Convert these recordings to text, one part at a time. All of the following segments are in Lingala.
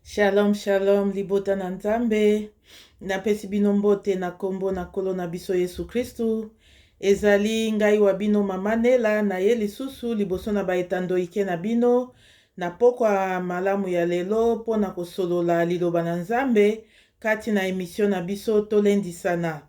Shalom, shalom, libota na nzambe. Napesi bino mbote na kombo na kolo na biso Yesu Kristu. Ezali ngai wa bino mama Nela na ye lisusu liboso na baetando ike na bino. Na pokwa malamu ya lelo po na kosolola liloba na nzambe kati na emission na biso tolendisana.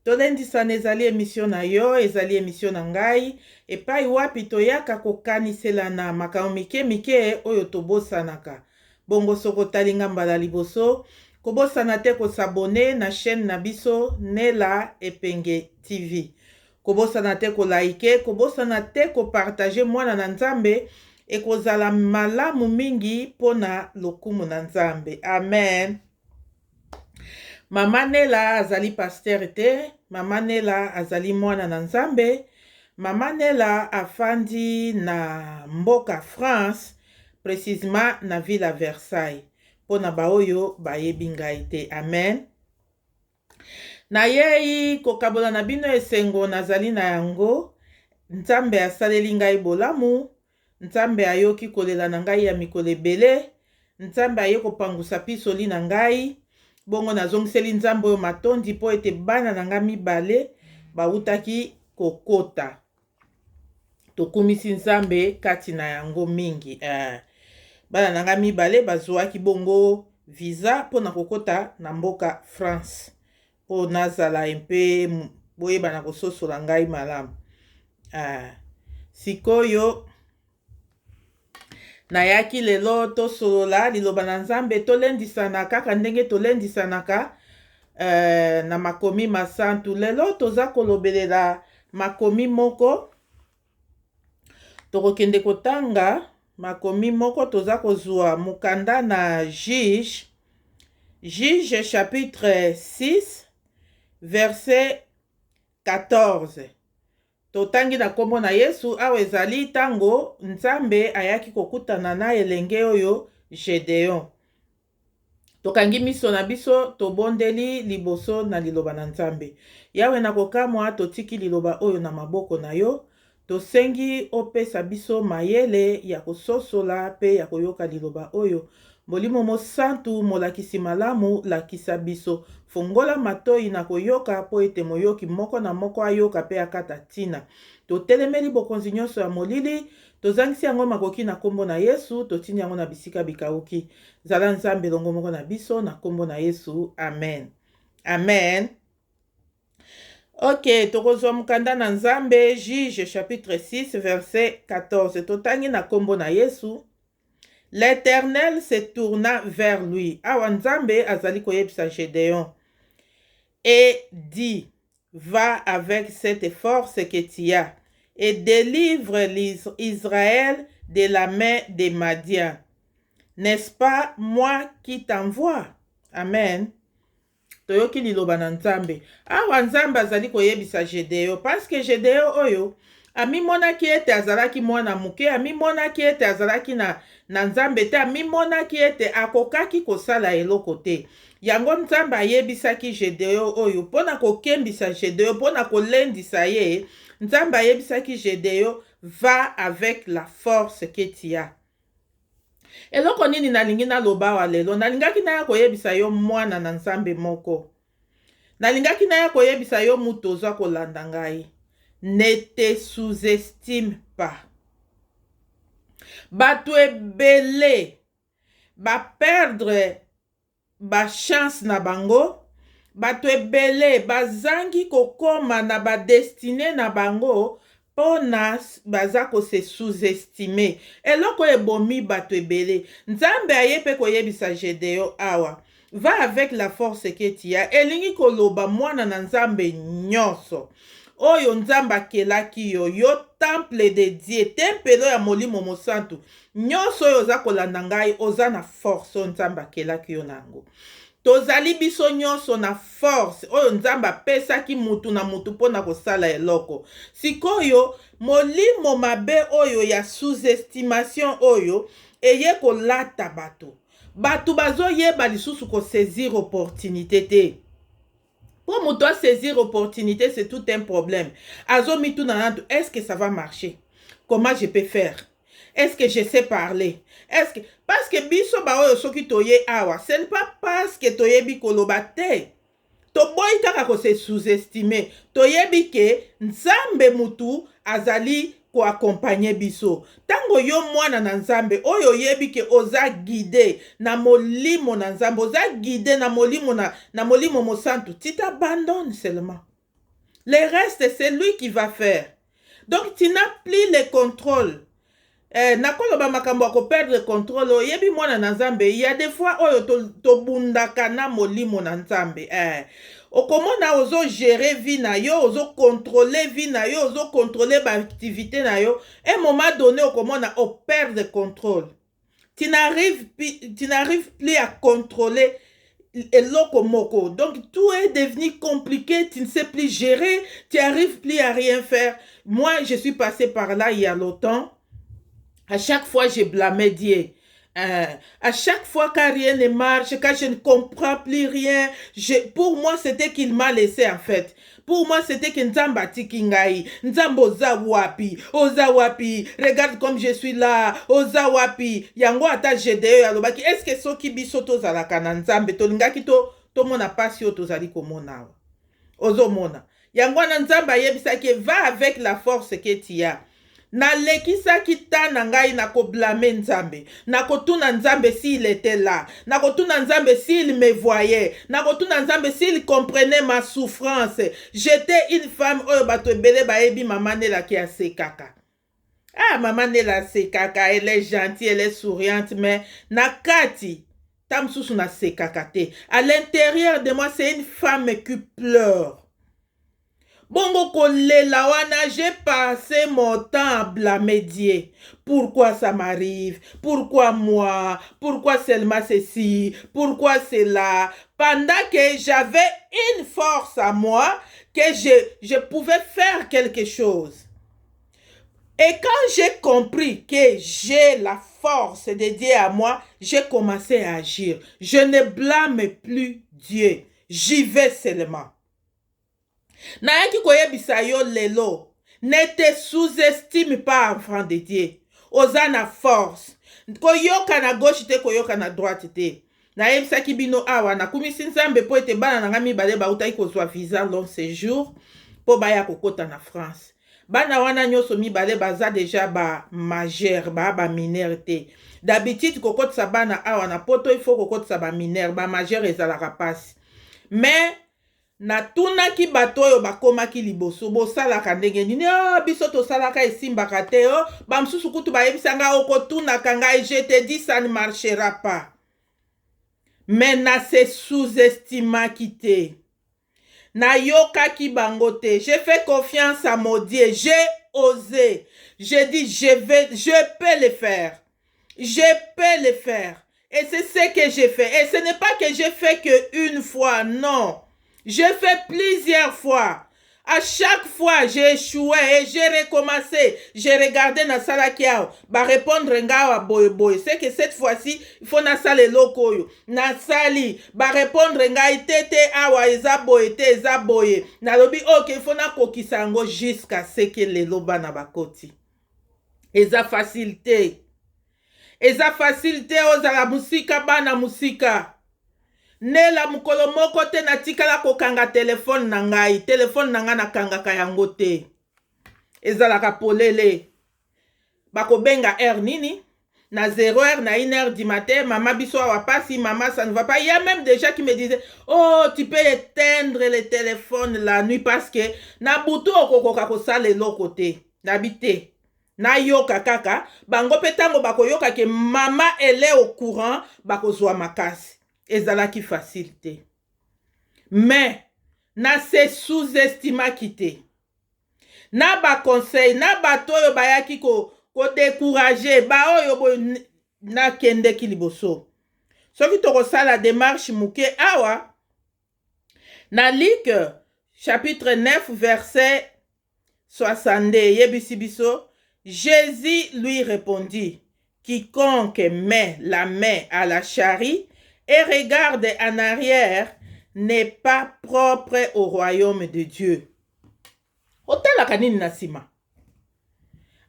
Tolendisana ezali emission na yo, ezali emission na ngai. Epai wapi toyaka kokanisela na makambo mike mike oyo tobosanaka. Bongo soko talinga mbala liboso, kobosana te kosabone na chaîne na biso Nela Epenge TV. Kobosana te ko like, kobosana te ko partager mwana na nzambe, ekozala malamu mingi pona lokumu na nzambe. Amen. Mama Nela azali pasteur te, Mama Nela azali mwana na nzambe, Mama Nela afandi na mboka France, précisément na ville à Versailles. Pona baoyo bayebi ngai te. Amen. Na yei kokabola na bino esengo nazali na yango. Nzambe asaleli ngai bolamu. Nzambe ayoki kolela na ngai ya mikolo ebele. Nzambe aye kopangusa pisoli na ngai. Bongo nazongiseli nzambe oyo matondi po ete bana na ngai mibale bautaki kokota. Tokumisi nzambe kati na yango mingi. Bana nanga mibale bazwaki bongo visa pona kokota na mboka France. Po nazala mpe boyeba na kososola ngai malamu. Sikoyo nayaki lelo tosolola liloba na nzambe tolendisana kaka ndenge tolendisanaka na makomi masantu. Lelo toza kolobelela makomi moko. Tokokende kotanga makomi moko toza kozwa mukanda na Juge chapitre 6 verset 14. Totangi na kombo na Yesu awa ezali tango nzambe ayaki kokutana na elenge oyo Gedeon. Tokangi miso na biso tobondeli liboso na liloba na nzambe. Yawe na kokamwa totiki liloba oyo na maboko na yo. Tosengi opesa biso mayele ya kososola pe ya koyoka liloba oyo. Molimo mosantu molakisi malamu lakisa biso. Fongola matoi na koyoka po ete moyoki moko na moko ayoka pe akata tina. Totelemeli bokonzi nyonso ya molili. Tozangisi yango makoki na kombo na Yesu. Totini yango na bisika bikauki. Zala nzambe longo moko na biso na kombo na Yesu. Amen. Amen. Ok, tokozwa mukanda na nzambe, Juge chapitre 6 verset 14. Totangi na kombo na Yesu. L'Éternel se tourna vers lui. Awa nzambe azali koyebisa Gédéon. Et dit, va avec cette force que tu as et délivre Israël de la main des Madians. N'est-ce pas moi qui t'envoie? Amen. Toyoki liloba na nzambe. Awa nzambe azali koyebisa Gedeon. Parce que Gedeon oyo, amimonaki ete azalaki mwana muke, amimonaki ete azalaki na nzambe te, amimonaki ete akokaki kosala eloko te. Yango nzambe ayebisaki Gedeon oyo, pona kokembisa Gedeon, pona kolendisa ye, nzambe ayebisaki Gedeon, va avec la force que tu as. Eloko nini nalingi naloba wa lelo, nalingaki na ya koyebisa yo mwana na nzambe moko. Nalingaki na ya koyebisa yo mutu oza kolanda ngai. Ne te sous-estime pas. Bato ebele ba perdre ba chance na bango. Bato ebele bazangi kokoma na ba destine na bango. Pona baza ko se sous-estimer. Eloko ebomi bato ebele. Nzambe ayepe koyebisa Gedeon awa. Va avec la force que tu as. Elingi koloba mwana na nzambe nyonso. Oyo nzambe akelaki yo. Yo temple de Dieu. Tempelo ya molimo mosantu. Nyonso oyo oza kolanda ngai. Oza na force. Nzambe akelaki yo nango. Tozali biso nyonso na force oyo nzambe apesaki mutu na mutu pona kosala eloko. Sikoyo molimo mabe oyo ya sous-estimation oyo eye kolata bato. Bato bazoyeba lisusu ko saisir opportunité te. Pour mutu a saisir opportunité, c'est tout un problème. Azo mitu na nantu, est-ce que ça va marcher? Comment je peux faire? Est-ce que je sais parler? Est-ce que parce que biso ba oyo soki toye awa, ce n'est pas parce que toyebi koloba te. Toboyi kaka ko se sous-estimer. Toyebi ke nzambe mutu azali ko accompagner biso. Tango yo mwana na nzambe oyo yebi ke oza guidé na molimo na nzambe, oza guidé na molimo mosantu, tu t'abandonnes seulement. Le reste c'est lui qui va faire. Donc tu n'as plus le contrôle. Nakoloba makambo ako perdre le contrôle oyebi mwana na nzambe, il y a des fois oyo tobundaka na molimo na nzambe. Okomona ozo gérer vie na yo, ozo contrôler vie na yo, ozo contrôler ba activité na yo. Un moment donné okomona o perdre le contrôle. Tu n'arrives plus à contrôler eloko moko. Donc tout est devenu compliqué, tu ne sais plus gérer, tu n'arrives plus à rien faire. Moi, je suis passé par là il y a longtemps. À chaque fois, je blâmais Dieu. À chaque fois quand rien ne marche, quand je ne comprends plus rien, pour moi, c'était qu'il m'a laissé en fait. Pour moi, c'était que Nzamba tikingai, Nzamba ozawapi, regarde comme je suis là, ozawapi, yango ata jedeo yalobaki, est-ce que soki biso tozalaka na Nzambe, tolingaki to mona pasi yo tozali komona. Ozomona. Yango na Nzamba yebisaki, va avec la force que tu as. Nalekisaki ta na ngai nako blâmer Nzambe, nako tuna Nzambe s'il était là, nako tuna Nzambe s'il me voyait, nako tuna Nzambe s'il comprenait ma souffrance. J'étais une femme oyo bato ebele baebi Maman Nela ki asekaka. Maman Nela asekaka, elle est gentille, elle est souriante, mais nakati tamsusu na sekaka te. À l'intérieur de moi, c'est une femme qui pleure. Bongo kolela wana, j'ai passé mon temps à blâmer Dieu. Pourquoi ça m'arrive? Pourquoi moi? Pourquoi seulement ceci? Pourquoi cela? Pendant que j'avais une force à moi, que je pouvais faire quelque chose. Et quand j'ai compris que j'ai la force de Dieu à moi, j'ai commencé à agir. Je ne blâme plus Dieu. J'y vais seulement. Nayaki koyebisa yo lelo, ne te sous-estime pas, enfant de Dieu. Oza na force. Koyoka na gauche te, koyoka na droite te. Nayebisaki bino awa, nakumisi Nzambe po ete bana na nga mibale bautaki kozwa visa long séjour po baya kokota na France. Bana wana nyonso mibale baza deja ba majeur, ba mineur te. D'habitude kokotisa bana awa na poto il faut kokotisa ba mineur, ba majeur ezalaka pasi. Mais na tunaki bato oyo bakomaki liboso bosalaka ndenge nini biso tosalaka esimbaka te bamsusu kutu bayebisanga okotunaka ngai, je te dis ça ne marchera pas. Mais na se sous-estimaki te, na yokaki bango te. J'ai fait confiance à mon Dieu, j'ai osé, j'ai dit je peux le faire, je peux le faire. Et c'est ce que j'ai fait. Et ce n'est pas que j'ai fait qu'une fois, non. J'ai fait plusieurs fois. À chaque fois, j'ai échoué et j'ai recommencé. J'ai regardé na sala kiao. Ba répondre ngawa boy boy. C'est que cette fois-ci, il faut na sala lokoyo. Na sali. Ba répondre ngai tete awa eza boy te eza boy. Na lobi ok, il faut na kokisango jusqu'à ce que le loba na bakoti. Eza facilité. Eza facilité ozala musika bana musika. Nela mukolo moko te natikala kokanga telefone na ngai. Telefone na nga nakangaka yango te. Ezalaka polele. Bako benga heure nini? Na 0h, na 1h du matin, maman biso awa pasi, maman ça ne va pas. Il y a même des gens qui me disaient, oh, tu peux éteindre le téléphone la nuit parce que na butu okokoka kosala eloko te. Nabite. Na yoka kaka. Bango petango bako yoka ke maman elle est au courant, bako zwa makasi. Ezalaki facilité. Mais, na se sous-estimaki te. Na ba conseil, na ba toyo bayaki ko décourager, ba oyo na kende ki liboso. Soki toko sala démarche muke awa, na Luc, chapitre 9, verset 62, yebisi biso, Jésus lui répondit, quiconque met la main à la charrie et regarde en arrière n'est pas propre au royaume de Dieu.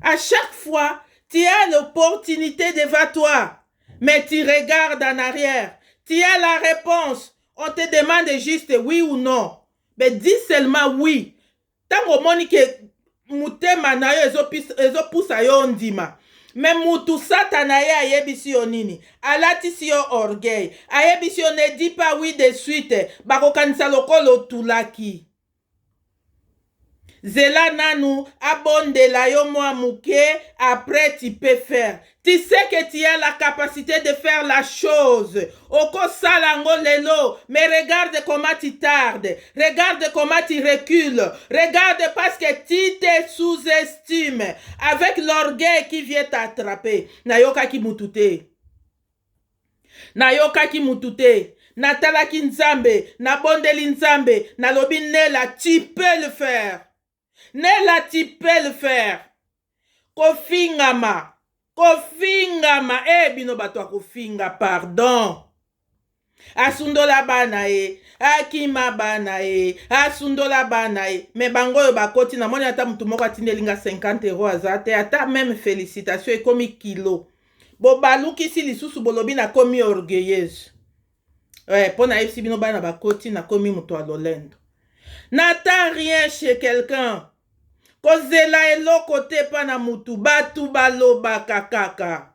À chaque fois, Tu as l'opportunité devant toi, mais tu regardes en arrière. Tu as la réponse. On te demande juste oui ou non. Mais dis seulement oui. Tant que monique mutema na yo ezopusa yo ndima. Mais mutu satana ye ayebisi yo nini. Alatisi yo orgueil. Ayebisi yo ne dis pas oui de suite. Bakokanisa lokolo tulaki. Zela nanu abondela yo mwa muke, après tu peux faire. Tu sais que tu as la capacité de faire la chose. Oko salango lelo, mais regarde comment tu tardes. Regarde comment tu recules. Regarde parce que tu te sous-estimes avec l'orgueil qui vient t'attraper. Nayoka ki mutute. Nayoka ki mutute. Natalaki nzambe, nabondeli nzambe, nalobi nela, tu peux le faire. Nela, tu peux le faire. Kofingama. Kofingama. Bino batwa kofinga, pardon. Asundola bana akima bana asundola bana me bango yo bakoti na moni ata mutu moko atindelinga 50 € azate ata même félicitation ekomi kilo. Bo balukisi lisusu bolobi na komi orgueilleuse. Pona yebisi bino bana bakoti na komi mutu alolendo. N'attends rien chez quelqu'un. Kozela eloko te pa na mutu. Batu balobaka kaka.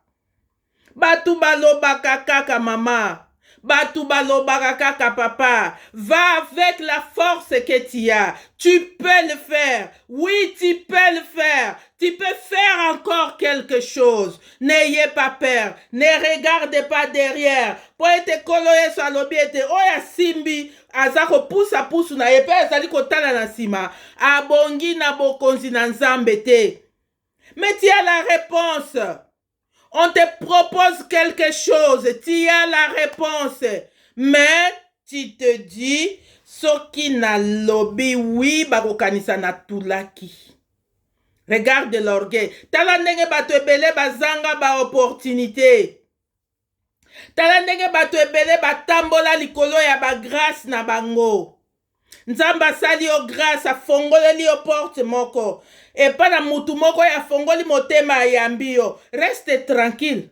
Batu balobaka kaka mama. Batu balobaka kaka papa. Va avec la force que tu as. Tu peux le faire. Oui, tu peux le faire. Tu peux faire encore quelque chose. N'ayez pas peur. Ne regardez pas derrière. Po ete kolo yeso alobi ete oya simbi azako pusa pusu na yepe azali kotala na sima. Abongi na bokonzi na nzambe te. Mais tu as la réponse. On te propose quelque chose. Tu as la réponse. Mais tu te dis soki na lobi oui bakokanisa na tulaki. Regarde l'orgueil. Tala ndenge bato ebele bazanga ba opportunité. Tala ndenge bato ebele batambola likolo ya ba grâce na bango. Nzamba sali yo grâce afongoleli yo porte moko. Et pas na mutu moko ya fongoli motema ayambi yo. Reste tranquille.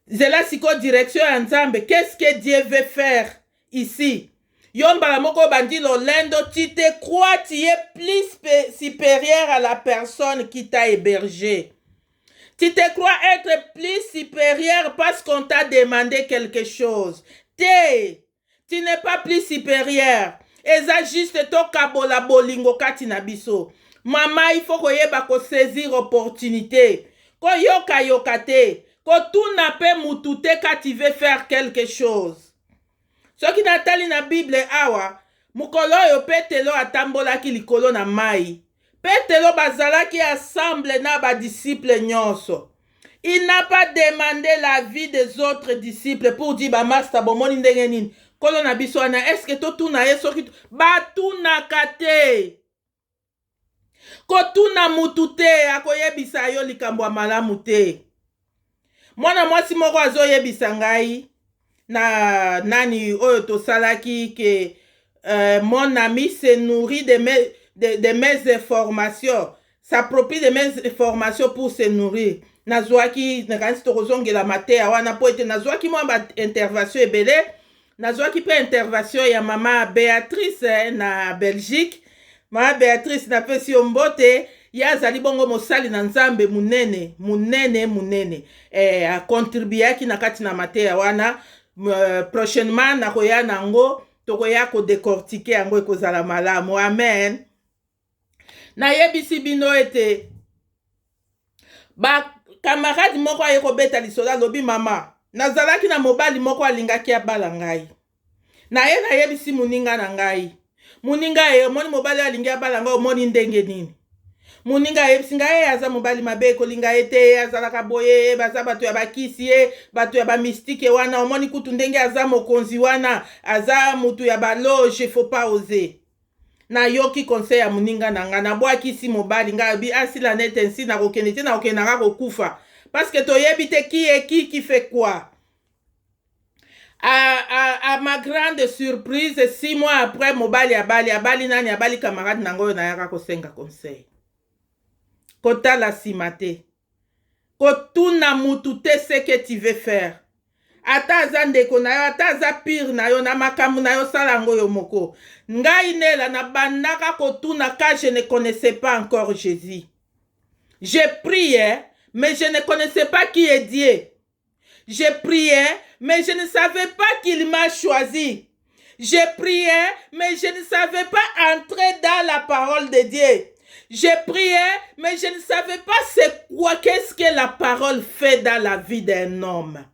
Zela siko direction ya nzambe. Qu'est-ce que Dieu veut faire ici? Yombala moko bandi lolendo, tu te crois tu es plus supérieur à la personne qui t'a hébergé. Tu te crois être plus supérieur parce qu'on t'a demandé quelque chose. Tu n'es pas plus supérieur. Eza juste to kabola bolingo kati na biso. Mama, il faut koyeba ko saisir opportunité. Ko yoka yokate. Ko tout n'a pas mutute quand tu veux faire quelque chose. Soki natali na Bible awa, mukolo yo Petelo atambolaki likolo na mai. Petelo bazalaki assemble na ba disciples nyonso. Il n'a pas demandé l'avis des autres disciples pour dire ba master bomoni ndenge nini. Kolo na biso na est-ce que to tuna ye soki batuna kate. Ko tuna mutute akoyebisa yo likambo malamu te. Mwana mwasi moko azoyebisa ngai na nani oyo tosalaki que mon ami se nourrit de mes informations, s'approprie de mes informations pour se nourrir. Nazwaki nakanisi tokozongela mateya wana po ete nazwaki mwa ba intervention ebele. Nazwaki pe intervention ya mama Béatrice na Belgique. Mama Béatrice na pesi ombote ya zali bongo mosali na nzambe munene. A contribuaki na kati na mateya wana. Prochainement nakoya nango tokoya ko décortiquer yango ekozala malamu. Amen. Na yebisi bino ete ba camarade moko ayeko beta lisola lobi mama nazalaki na mobali moko alingaki abala ngai. Na ye na yebisi muninga na ngai. Muninga ye moni mobali alingi abala ngai omoni ndenge nini. Muninga yebisi ngai aza mobali mabe kolinga ete azalaka boye baza bato ya bakisi ye bato ya ba mystique wana omoni kutu ndenge aza mokonzi wana aza mutu ya ba loge faut pas oser. Na yoki conseil ya muninga nanga na bwakisi mobali ngai bi asila nete nsi na kokende te na kokenda kokufa parce que toyebi te qui fait quoi. À ma grande surprise 6 mois après mobali abali nani abali camarade nango na yaka kosenga conseil. Kota la simate. kotuna mutu te ce que tu veux faire. Ata aza ndeko na yo, ata aza pire na yo, na makambo na yo sala yango yo moko. Ngai nela na bandaka kotuna ka je ne connaissais pas encore Jésus. J'ai prié, mais je ne connaissais pas qui est Dieu. J'ai prié, mais je ne savais pas qu'il m'a choisi. J'ai prié, mais je ne savais pas entrer dans la parole de Dieu. J'ai prié, mais je ne savais pas c'est quoi, qu'est-ce que la parole fait dans la vie d'un homme.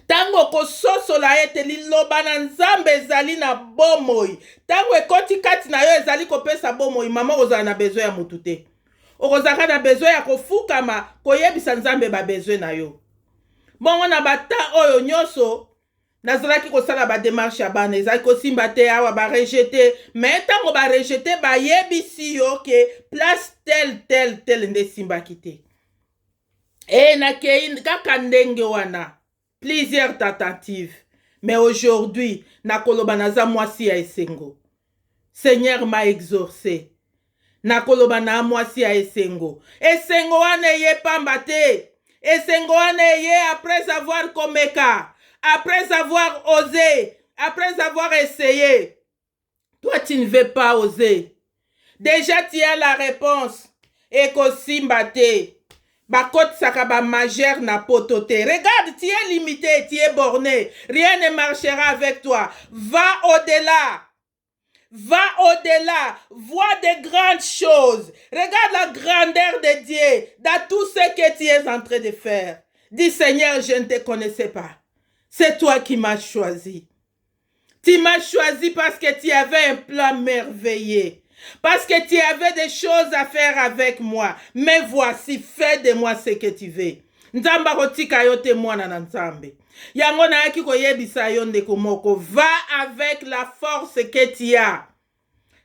Tango kososola ete liloba na nzambe ezali na bomoi. Tango ekoti kati na yo ezali kopesa bomoi, mama ozala na besoin ya mutu te. Okozaka na besoin ya kofukama koyebisa nzambe ba besoin na yo. Bongo na bata oyo nyonso nazalaki kosala ba démarche ya bana ezali kosimba te awa ba rejeter, mais tango ba rejeter ba yebisi yo ke place tel nde simbaki te. E nakei kaka ndenge wana. Plusieurs tentatives. Mais aujourd'hui, nakoloba naza mwasi ya esengo. Seigneur m'a exaucé. Nakoloba na mwasi ya esengo. Esengo wane ye pamba te. Esengo wane ye après avoir komeka. Après avoir osé. Après avoir essayé. Toi, tu ne veux pas oser. Déjà, tu as la réponse. Eko simbate. Bakot sakaba majeur na potote. Regarde, tu es limité, tu es borné. Rien ne marchera avec toi. Va au-delà. Va au-delà. Vois de grandes choses. Regarde la grandeur de Dieu dans tout ce que tu es en train de faire. Dis Seigneur, je ne te connaissais pas. C'est toi qui m'as choisi. Tu m'as choisi parce que tu avais un plan merveilleux. Parce que tu avais des choses à faire avec moi. Mais voici, fais de moi ce que tu veux. Nzamba kotika yo te mwana na nzambe. Yango na yaki koyebisa yo ndeko moko. Va avec la force que tu as.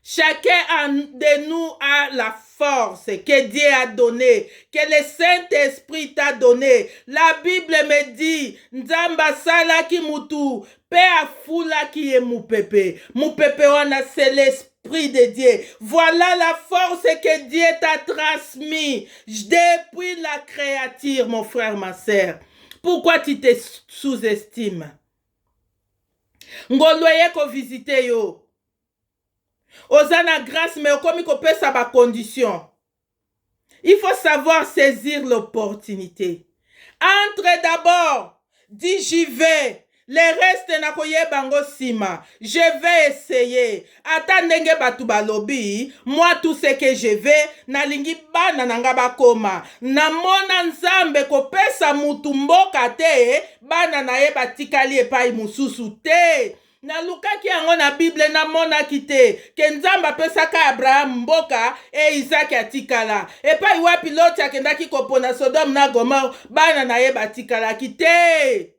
Chacun de nous a la force que Dieu a donnée, que le Saint-Esprit t'a donnée. La Bible me dit, Nzamba sala ki mutu, pe afula ki ye mupepe. Mupepe wana c'est l'Esprit de Dieu. Voilà la force que Dieu t'a transmise depuis la créature, mon frère, ma sœur. Pourquoi tu te sous-estimes? Ngoloye ko visiter yo. Osana grâce, mais comme il pesa ba condition. Il faut savoir saisir l'opportunité. Entre d'abord, dis j'y vais. Le reste na koye bango sima. Je vais essayer. Attendenge batu balobi. Moi tout ce que je vais. Na lingi bana nanga bakoma. Na mona nzambe ko pesa mutu mboka te. Bana na ye batikali epai mususu te. Na lukaki yango na Bible na mona kite. Ke nzamba pesaka Abraham mboka e Isaac atikala. Epai wapi loti akendaki kopona Sodome na Gomorrhe. Bana na ye batikala kite.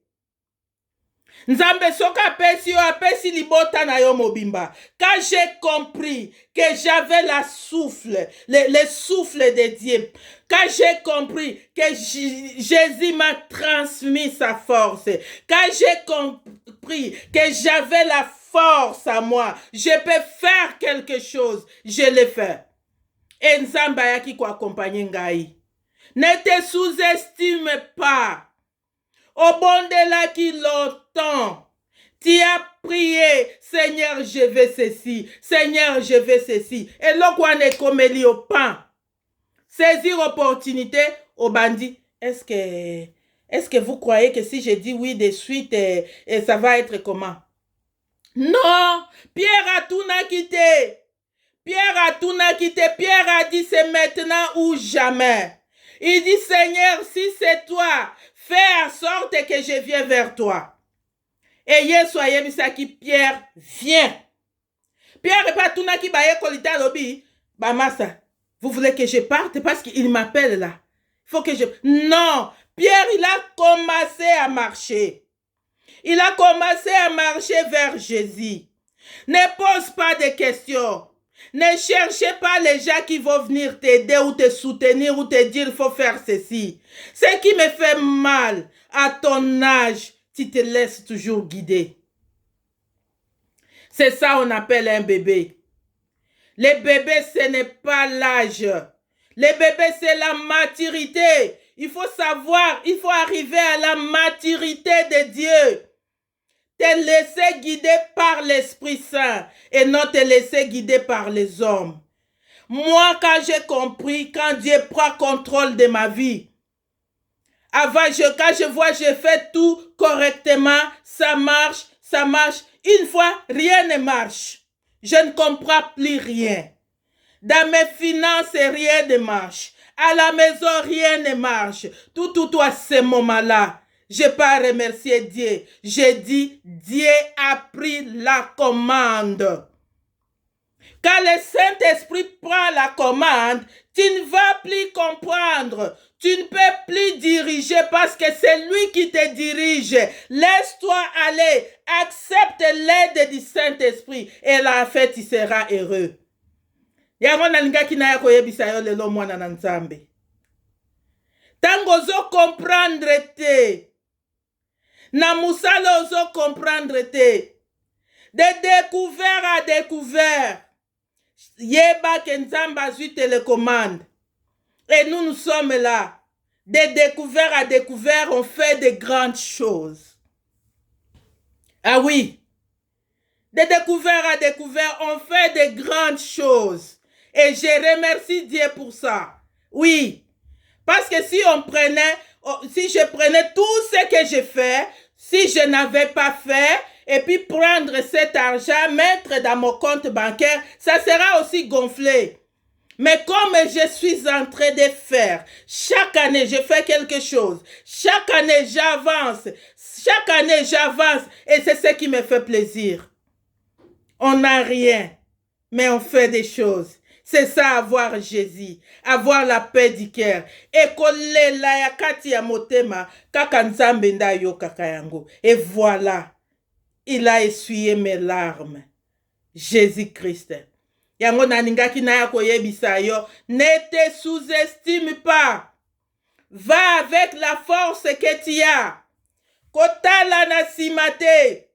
Nzambe soka apesi yo apesi libota na yo mobimba. Quand j'ai compris que j'avais la souffle, le souffle de Dieu, quand j'ai compris que Jésus m'a transmis sa force, quand j'ai compris que j'avais la force à moi, je peux faire quelque chose, je l'ai fait. Et Nzamba yaki ko accompagner ngai. Ne te sous-estime pas. Au bon de là qui longtemps, tu as prié, Seigneur, je veux ceci, Seigneur, je veux ceci. Et l'okwane komeli au pain. Saisir opportunité au bandit. Est-ce que vous croyez que si je dis oui de suite, ça va être comment? Non, Pierre a tout n'a quitté. Pierre a tout n'a quitté. Pierre a dit c'est maintenant ou jamais. Il dit Seigneur, si c'est toi, fais en sorte que je vienne vers toi. Et hier soyez misaki Pierre vient. Pierre n'est pas tout n'a qui baye kolita lobi. Bah massa, vous voulez que je parte parce qu'il m'appelle là. Il faut que je... Non, Pierre il a commencé à marcher. Il a commencé à marcher vers Jésus. Ne pose pas de questions. Ne cherchez pas les gens qui vont venir t'aider ou te soutenir ou te dire il faut faire ceci. Ce qui me fait mal, à ton âge, tu te laisses toujours guider. C'est ça on appelle un bébé. Le bébé, ce n'est pas l'âge. Les bébés, c'est la maturité. Il faut savoir, il faut arriver à la maturité de Dieu. Te laisser guider par l'Esprit Saint et non te laisser guider par les hommes. Moi, quand j'ai compris, quand Dieu prend contrôle de ma vie, avant, quand je vois, je fais tout correctement, ça marche. Une fois, rien ne marche. Je ne comprends plus rien. Dans mes finances, rien ne marche. À la maison, rien ne marche. Tout à ce moment-là, je n'ai pas remercié Dieu. J'ai dit, Dieu a pris la commande. Quand le Saint-Esprit prend la commande, tu ne vas plus comprendre. Tu ne peux plus diriger parce que c'est lui qui te dirige. Laisse-toi aller. Accepte l'aide du Saint-Esprit. Et là, en fait, tu seras heureux. Yango nalingaki na ya koyebisa yo lelo mwana na Nzambe. Tango ozo comprendre te. Na musala ozo comprendre te. De découvert à découvert. Yeba ke Nzambe azui télécommande. Et nous sommes là. De découvert à découvert, on fait de grandes choses. Ah oui. De découvert à découvert, on fait de grandes choses. Et je remercie Dieu pour ça. Oui. Parce que si je prenais tout ce que je fais, si je n'avais pas fait, et puis prendre cet argent, mettre dans mon compte bancaire, ça sera aussi gonflé. Mais comme je suis en train de faire, chaque année je fais quelque chose, chaque année j'avance, et c'est ce qui me fait plaisir. On n'a rien, mais on fait des choses. C'est ça, avoir Jésus, avoir la paix du cœur. Et kolela ya kati ya motema, kaka Nzambe nda yo kaka yango. Et voilà, il a essuyé mes larmes. Jésus-Christ. Yango naningaki na ya koyebisa yo, ne te sous-estime pas. Va avec la force que tu as. Kotala na simate.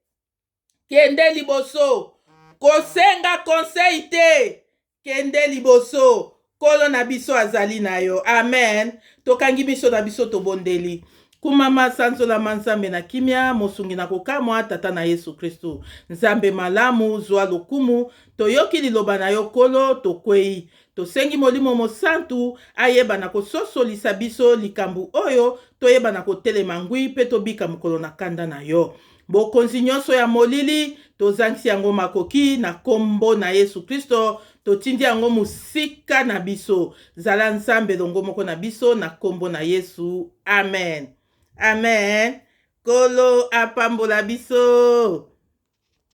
Kende liboso. Kosenga conseil te. Kende liboso. Kolo na biso azali na yo. Amen. Tokangi biso na biso tobondeli. Kumama sanzola Nzambe na kimia, mosungi na kokamwa tata na Yesu Kristo. Nzambe malamu, zwa lokumu, toyoki liloba na yo kolo, tokwei. Tosengi molimo mosantu, ayeba na kososolisa biso likambu oyo, toyeba na kotelema ngwi, pe tobika mokolo na kanda na yo. Bokonzi nyonso ya molili, tozangisi yango makoki na kombo na Yesu Kristo, totindi yango musika na biso. Zala Nzambe longo moko na biso na kombo na Yesu. Amen. Amen. Kolo apambola biso.